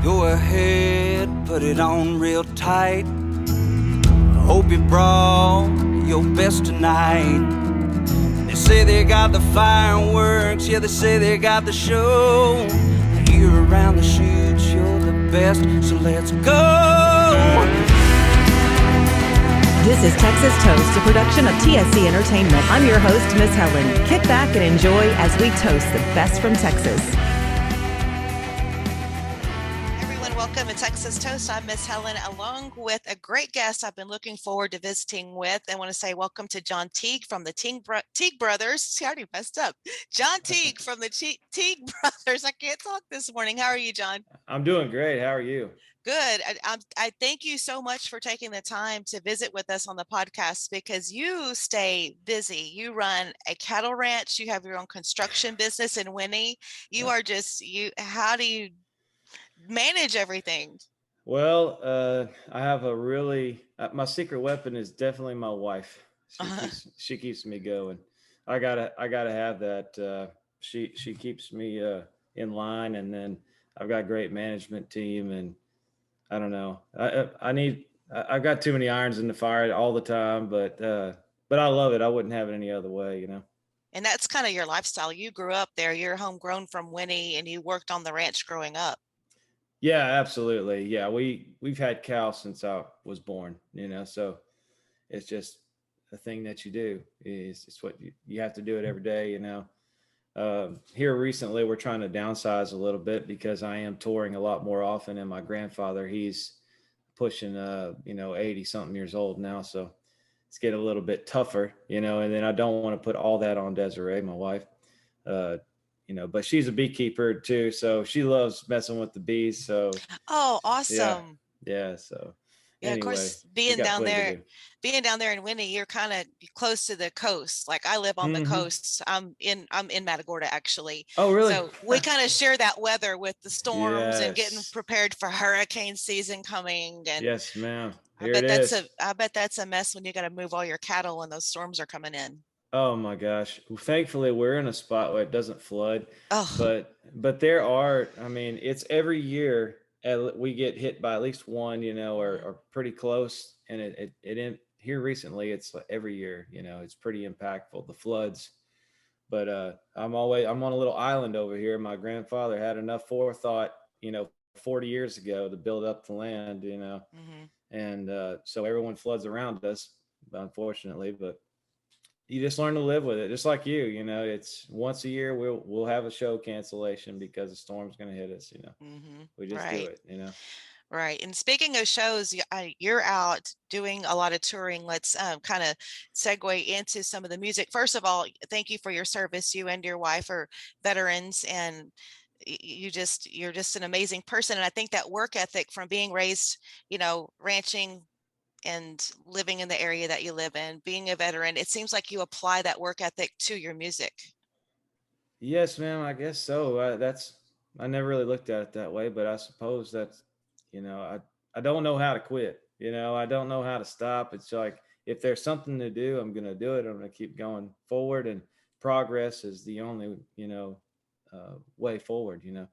Go ahead, put it on real tight. Hope you brought your best tonight. They say they got the fireworks, yeah, they say they got the show. Here around the shoots, you're the best, so let's go. This is Texas Toast, a production of TSC Entertainment. I'm your host, Miss Helen. Kick back and enjoy as we toast the best from Texas. Welcome to Texas Toast. I'm Miss Helen, along with a great guest I've been looking forward to visiting with. I want to say welcome to John Teague from the Teague Brothers. See, I already messed up. John Teague from the Teague Brothers. I can't talk this morning. How are you, John? I'm doing great. How are you? Good. I thank you so much for taking the time to visit with us on the podcast because you stay busy. You run a cattle ranch. You have your own construction business in Winnie. You are just, how do you manage everything? Well, I have a really my secret weapon is definitely my wife. She keeps me going. I gotta have that. She keeps me in line, and then I've got a great management team, and I don't know. I've got too many irons in the fire all the time, but I love it. I wouldn't have it any other way, you know. And that's kind of your lifestyle. You grew up there. You're homegrown from Winnie, and you worked on the ranch growing up. Yeah, absolutely. Yeah, we've had cows since I was born, you know, so it's just a thing that you do. It's what you have to do it every day, you know. Here recently, we're trying to downsize a little bit because I am touring a lot more often, and my grandfather, he's pushing 80 something years old now, so it's getting a little bit tougher, you know. And then I don't want to put all that on Desiree, my wife. But she's a beekeeper too, so she loves messing with the bees. So, oh, awesome! Yeah. So, yeah, anyway, of course, being down there in Winnie, you're kind of close to the coast. Like I live on the coast. I'm in Matagorda actually. Oh, really? So we kind of share that weather with the storms and getting prepared for hurricane season coming. And yes, ma'am. I bet that's a mess when you got to move all your cattle when those storms are coming in. Oh my gosh. Thankfully we're in a spot where it doesn't flood. Oh. But there are, I mean, it's every year we get hit by at least one, you know, or pretty close. And it here recently, it's like every year, you know, it's pretty impactful, the floods. But I'm on a little island over here. My grandfather had enough forethought, you know, 40 years ago to build up the land, you know. And so everyone floods around us, unfortunately, but you just learn to live with it, just like you know. It's once a year we'll have a show cancellation because the storm's going to hit us, you know. We just do it, you know. Right. And speaking of shows, you're out doing a lot of touring. Let's kind of segue into some of the music. First of all, thank you for your service. You and your wife are veterans, and you're just an amazing person. And I think that work ethic from being raised, you know, ranching and living in the area that you live in, being a veteran, it seems like you apply that work ethic to your music. Yes, ma'am. I guess so. I never really looked at it that way, but I suppose that's, you know, I don't know how to quit. You know, I don't know how to stop. It's like if there's something to do, I'm going to do it. I'm going to keep going forward, and progress is the only, you know, way forward, you know.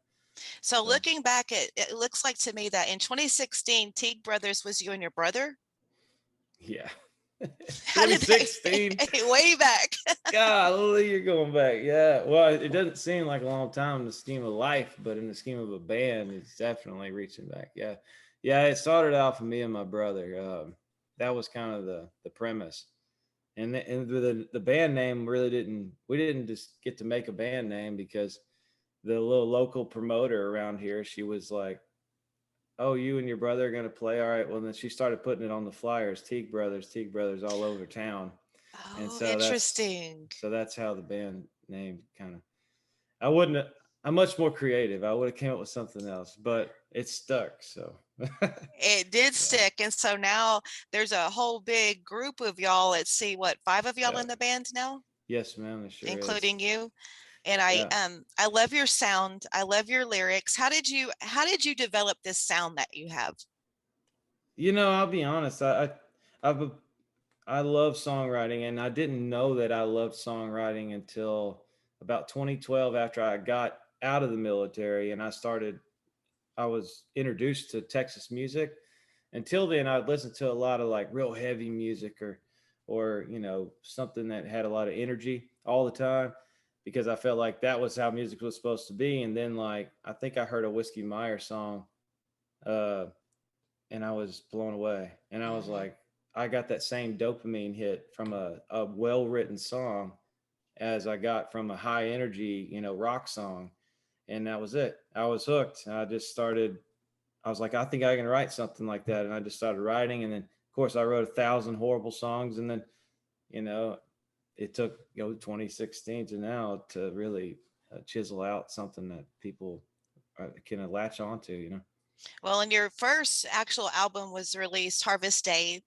So looking back, it looks like to me that in 2016, Teague Brothers was you and your brother. Yeah. 2016. Way back. Golly, you're going back. Yeah. Well, it doesn't seem like a long time in the scheme of life, but in the scheme of a band, it's definitely reaching back. Yeah. Yeah. It started out for me and my brother. That was kind of the premise. And the band name we didn't just get to make a band name because the little local promoter around here, she was like, oh, you and your brother are going to play? All right. Well, then she started putting it on the flyers, Teague Brothers all over town. Oh, and so interesting. That's how the band name kind of, I'm much more creative. I would have came up with something else, but it stuck. So it did stick. And so now there's a whole big group of y'all. Let's see, what, 5 of y'all in the band now? Yes, ma'am. It sure including is. you. And I love your sound. I love your lyrics. How did you develop this sound that you have? You know, I'll be honest. I love songwriting, and I didn't know that I loved songwriting until about 2012 after I got out of the military and I started I was introduced to Texas music. Until then, I'd listen to a lot of like real heavy music, or you know, something that had a lot of energy all the time, because I felt like that was how music was supposed to be. And then like I think I heard a Whiskey Myers song, uh, and I was blown away. And I was Hmm. like, I got that same dopamine hit from a well written song as I got from a high energy, you know, rock song. And that was it. I was hooked. And I just started, I was like, I think I can write something like that. And I just started writing. And then, of course, I wrote 1,000 horrible songs. And then, you know, it took, 2016 to now to really chisel out something that people can latch onto, you know. Well, and your first actual album was released Harvest Day,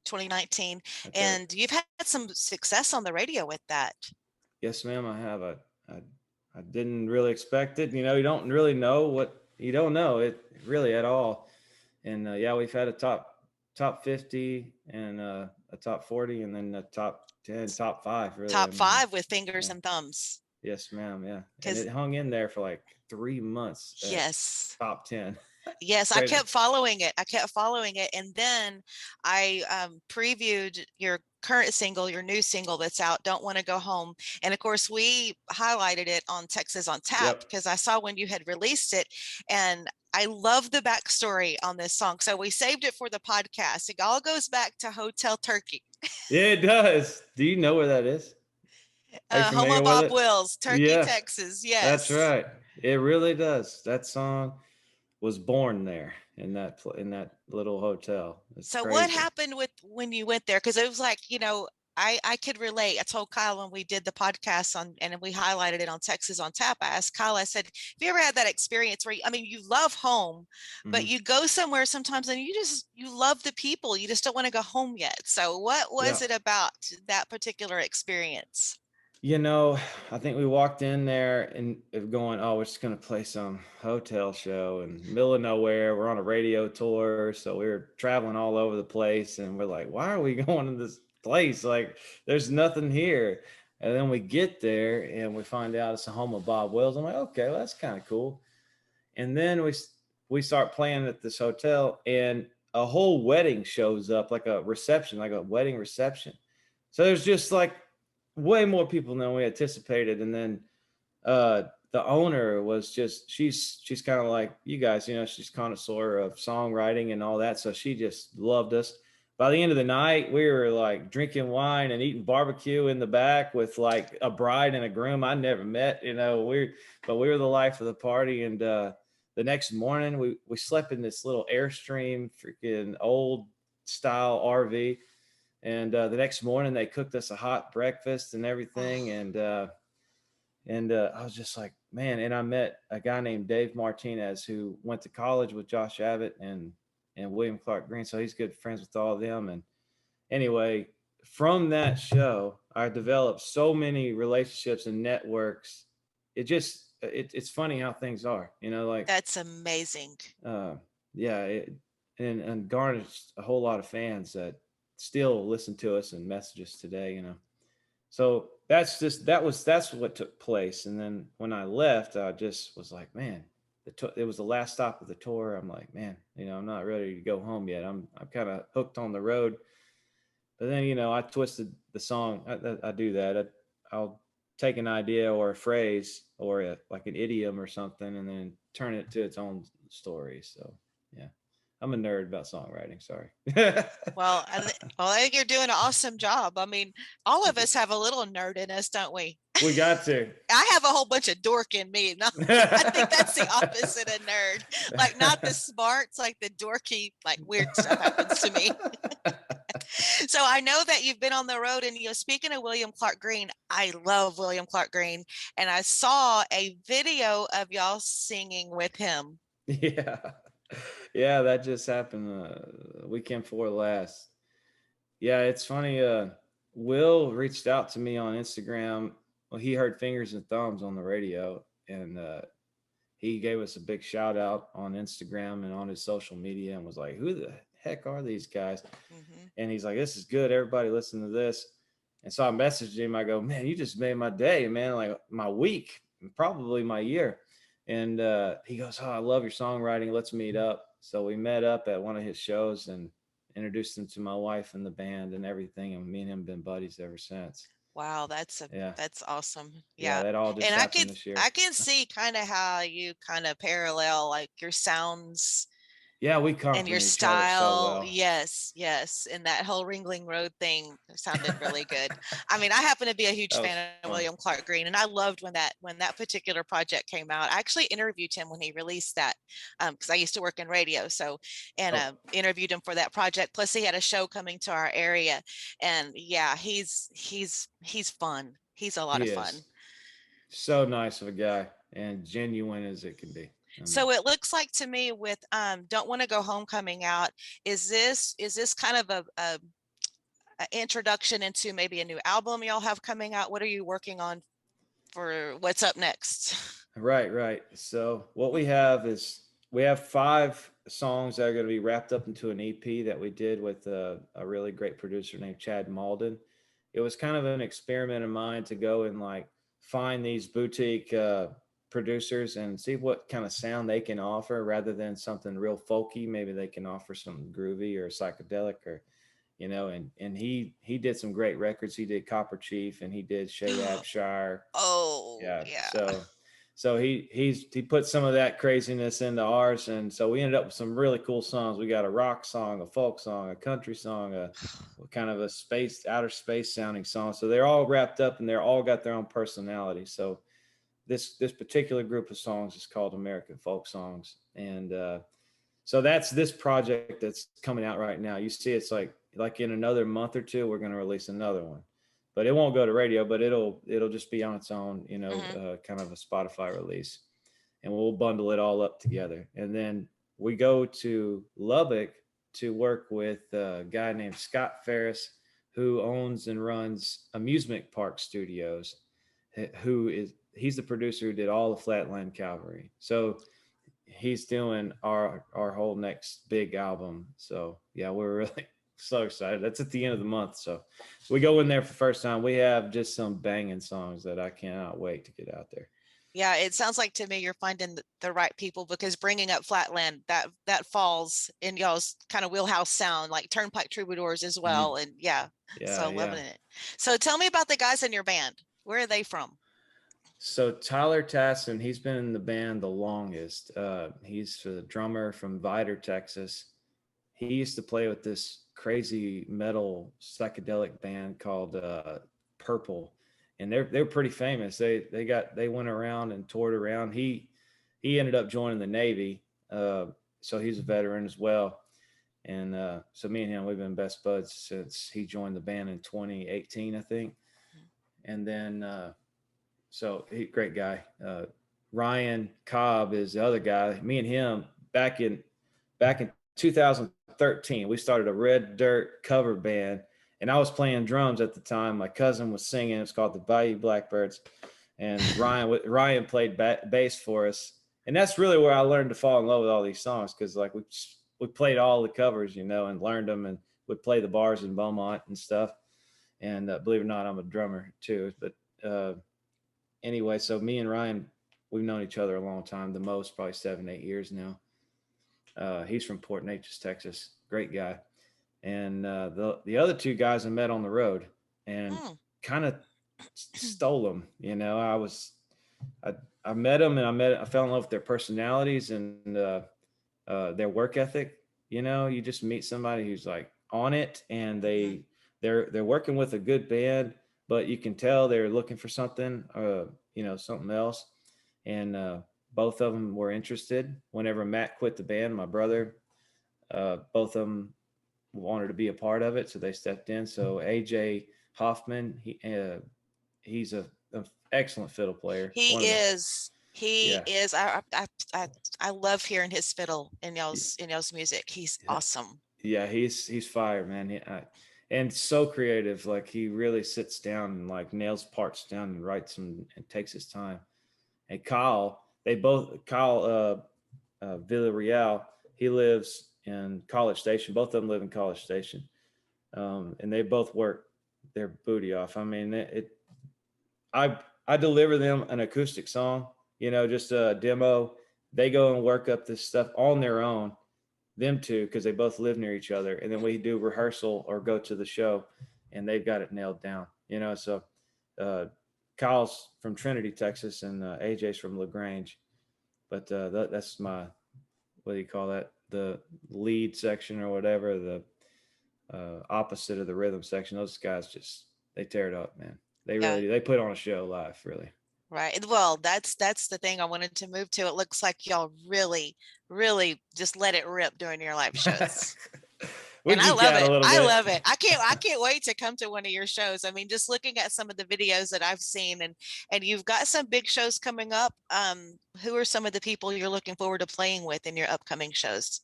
2019, That's right. and you've had some success on the radio with that. Yes, ma'am. I have. I, I didn't really expect it. You know, you don't really know what you don't know it really at all. And yeah, we've had a top 50 and a top 40, and then a top 10, top five. Really, I Top mean, five with fingers yeah. and thumbs. Yes, ma'am. Yeah, and Because it hung in there for like 3 months at yes, top 10. yes, I Crazy. kept following it. I kept following it, and then I previewed your current single, your new single that's out, "Don't Want to Go Home," and of course we highlighted it on Texas on Tap Yep. because I saw when you had released it, and I love the backstory on this song. So we saved it for the podcast. It all goes back to Hotel Turkey, Yeah, it does. Do you know where that is? Are you home familiar of with Bob it? Wills, Turkey, Yeah, Texas. that's Yes. right. It really does. That song was born there in in that little hotel. It's So what crazy. happened with when you went there? Because it was like, I could relate. I told Kyle when we did the podcast on and we highlighted it on Texas on Tap. I asked Kyle, I said, have you ever had that experience where I mean, you love home, but Hmm. you go somewhere sometimes and you love the people. You just don't want to go home yet. So what Yeah. was it about that particular experience? You know, I think we walked in there and going, oh, we're just going to play some hotel show in the middle of nowhere. We're on a radio tour. So we were traveling all over the place. And we're like, why are we going to this place? Like, there's nothing here. And then we get there and we find out it's the home of Bob Wills. I'm like, okay, well, that's kind of cool. And then we start playing at this hotel, and a whole wedding shows up, like a reception, like a wedding reception. So there's just like way more people than we anticipated. And then the owner was just she's kind of like you guys, you know, she's connoisseur of songwriting and all that. So she just loved us. By the end of the night, we were like drinking wine and eating barbecue in the back with like a bride and a groom I never met, you know. But we were the life of the party. And the next morning we slept in this little Airstream freaking old style RV. And the next morning they cooked us a hot breakfast and everything. Oh, And I was just like, man. And I met a guy named Dave Martinez who went to college with Josh Abbott and William Clark Green. So he's good friends with all of them. And anyway, from that show, I developed so many relationships and networks. It's funny how things are, you know, like that's amazing. uh, yeah, and garnished a whole lot of fans that still listen to us and message us today, you know. So that's what took place. And then when I left, I just was like, man, it was the last stop of the tour. I'm like, man, you know, I'm not ready to go home yet. I'm kind of hooked on the road. But then, you know, I twisted the song. I do that. I'll take an idea or a phrase or like an idiom or something, and then turn it to its own story. So yeah, I'm a nerd about songwriting. Sorry. Well, I think you're doing an awesome job. I mean, all of Thank you. us have a little nerd in us, don't we? We got to. I have a whole bunch of dork in me. No, I think that's the opposite of nerd. Like not the smarts, like the dorky, like weird stuff happens to me. So I know that you've been on the road, and speaking of William Clark Green, I love William Clark Green, and I saw a video of y'all singing with him. Yeah. Yeah, that just happened weekend before last. Yeah, it's funny. Will reached out to me on Instagram. Well, he heard Fingers and Thumbs on the radio, and he gave us a big shout out on Instagram and on his social media, and was like, "Who the heck are these guys?" Hmm. And he's like, "This is good. Everybody listen to this." And so I messaged him. I go, "Man, you just made my day, man. Like my week, probably my year." And he goes, "Oh, I love your songwriting. Let's meet up." So we met up at one of his shows and introduced him to my wife and the band and everything. And me and him have been buddies ever since. Wow, Yeah. that's awesome. Yeah. Yeah. That all just And happened this year. I can see kind of how you kind of parallel like your sounds Yeah. We and your complement each other so style. well. Yes, yes. And that whole Ringling Road thing sounded really good. I mean, I happen to be a huge That was fan of fun. William Clark Green, and I loved when that particular project came out. I actually interviewed him when he released that because I used to work in radio, so and Oh, interviewed him for that project. Plus, he had a show coming to our area, and yeah, he's fun. He's a lot he of fun. is so nice of a guy and genuine as it can be. I mean, So it looks like to me with Don't Want to Go Home coming out, is this kind of a introduction into maybe a new album y'all have coming out? What are you working on for what's up next? right, right. So what we have is we have 5 songs that are going to be wrapped up into an EP that we did with a really great producer named Chad Malden. It was kind of an experiment of mine to go and like find these boutique producers and see what kind of sound they can offer rather than something real folky. Maybe they can offer something groovy or psychedelic or and he did some great records. He did Copper Chief and he did Shay Abshire. Oh Yeah. yeah. So he put some of that craziness into ours, and so we ended up with some really cool songs. We got a rock song, a folk song, a country song, a kind of a outer space sounding song. So they're all wrapped up, and they're all got their own personality. So this particular group of songs is called American Folk Songs, and so that's this project that's coming out right now. You see, it's like in another month or two, we're going to release another one, but it won't go to radio, but it'll just be on its own, Mhm. kind of a Spotify release, and we'll bundle it all up together. And then we go to Lubbock to work with a guy named Scott Ferris, who owns and runs Amusement Park Studios, he's the producer who did all the Flatland Cavalry. So he's doing our whole next big album. So yeah, we're really so excited. That's at the end of the month. So we go in there for first time. We have just some banging songs that I cannot wait to get out there. Yeah, it sounds like to me you're finding the right people because bringing up Flatland that falls in y'all's kind of wheelhouse sound, like Turnpike Troubadours as Mhm. well. And yeah, Yeah, so loving yeah. it. So tell me about the guys in your band. Where are they from? So Tyler Tasson, he's been in the band the longest. He's the drummer from Vidor, Texas. He used to play with this crazy metal psychedelic band called Purple, and they're pretty famous. They went around and toured around. He ended up joining the Navy, so he's a veteran as well. And so me and him, we've been best buds since he joined the band in 2018, I think. And then great guy. Ryan Cobb is the other guy. Me and him back in 2013, we started a Red Dirt cover band, and I was playing drums at the time. My cousin was singing. It's called the Bayou Blackbirds, and Ryan played bass for us. And that's really where I learned to fall in love with all these songs because like we played all the covers, and learned them, and would play the bars in Beaumont and stuff. And believe it or not, I'm a drummer too. But anyway, so me and Ryan, we've known each other a long time, the most probably 7-8 years now. He's from Port Neches, Texas. Great guy. And the other 2 guys I met on the road and Mm, kind of stole them. I I met them and I fell in love with their personalities and their work ethic. You just meet somebody who's like on it and mhm. they're working with a good band, but you can tell they're looking for something, something else. And both of them were interested. Whenever Matt quit the band, my brother, both of them wanted to be a part of it, so they stepped in. So AJ Hoffman, he's a excellent fiddle player. He One of the is. He yeah, is. I love hearing his fiddle in y'all's music. He's yeah, awesome. yeah. He's fire, man. And so creative. Like he really sits down and like nails parts down and writes them and takes his time. And Kyle Villarreal, he lives in College Station. Both of them live in College Station, and they both work their booty off. I mean, I deliver them an acoustic song, just a demo. They go and work up this stuff on their own, them two, because they both live near each other. And then we do rehearsal or go to the show, and they've got it nailed down, So Kyle's from Trinity, Texas, and AJ's from LaGrange. But that's my, what do you call that? The lead section or whatever, the opposite of the rhythm section. Those guys they tear it up, man. They really do. They put on a show live, really. Right. Well, that's the thing I wanted to move to. It looks like y'all really, really just let it rip during your live shows. And I love it. I love it. I can't wait to come to one of your shows. I mean, just looking at some of the videos that I've seen, and you've got some big shows coming up. Who are some of the people you're looking forward to playing with in your upcoming shows?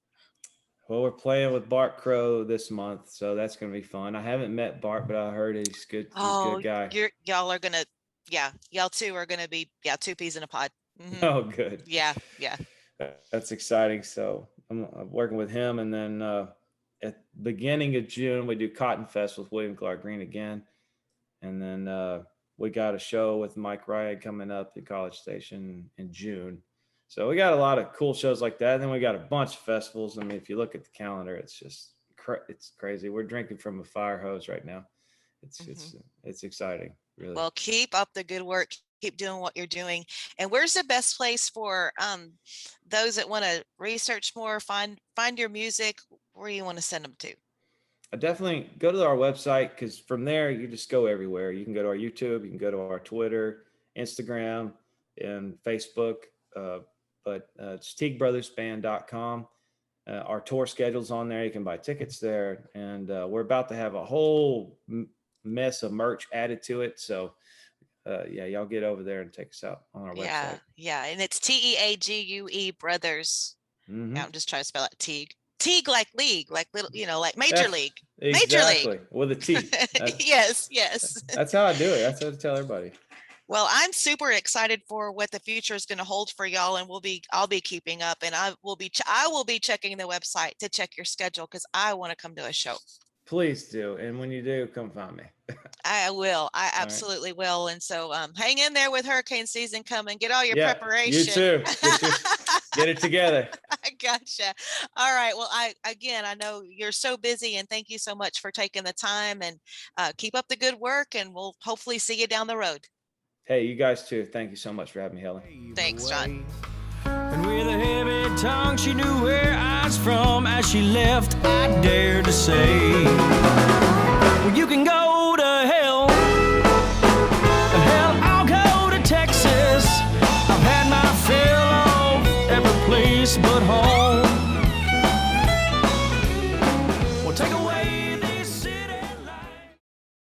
Well, we're playing with Bart Crow this month, so that's going to be fun. I haven't met Bart, but I heard he's good. He's a good guy. Y'all are gonna, y'all two are gonna be, two peas in a pod. Mm-hmm. Oh, good. Yeah. That's exciting. So I'm working with him, and then at the beginning of June we do Cotton Fest with William Clark Green again, and then we got a show with Mike Ryan coming up at College Station in June. So we got a lot of cool shows like that. And then we got a bunch of festivals. I mean, if you look at the calendar, it's just it's crazy. We're drinking from a fire hose right now. It's exciting, really. Well, keep up the good work. Keep doing what you're doing. And where's the best place for those that want to research more, find your music? Where you want to send them to? I definitely go to our website, because from there you just go everywhere. You can go to our YouTube, you can go to our Twitter, Instagram, and Facebook. But it's TeagueBrothersBand.com. Our tour schedule's on there. You can buy tickets there. And we're about to have a whole mess of merch added to it. So, y'all get over there and take us out on our website. Yeah. And it's TEAGUE Brothers. Mm-hmm. I'm just trying to spell out Teague. Teague like league, like little, like Major League. Exactly. Major League. With a T. Yes. That's how I do it. That's what I tell everybody. Well, I'm super excited for what the future is going to hold for y'all, and I'll be keeping up, and I will be checking the website to check your schedule, because I want to come to a show. Please do, and when you do, come find me. I will. I absolutely will. And so, hang in there with hurricane season coming. Get all your preparation. You too. Get it together. I gotcha. All right. Well, I know you're so busy, and thank you so much for taking the time, and keep up the good work, and we'll hopefully see you down the road. Hey, you guys too. Thank you so much for having me, Helen. Thanks, John. And with a heavy tongue, she knew where I was from. As she left, I dared to say, well, you can go to hell. Hell, I'll go to Texas. I've had my fill of every place but home.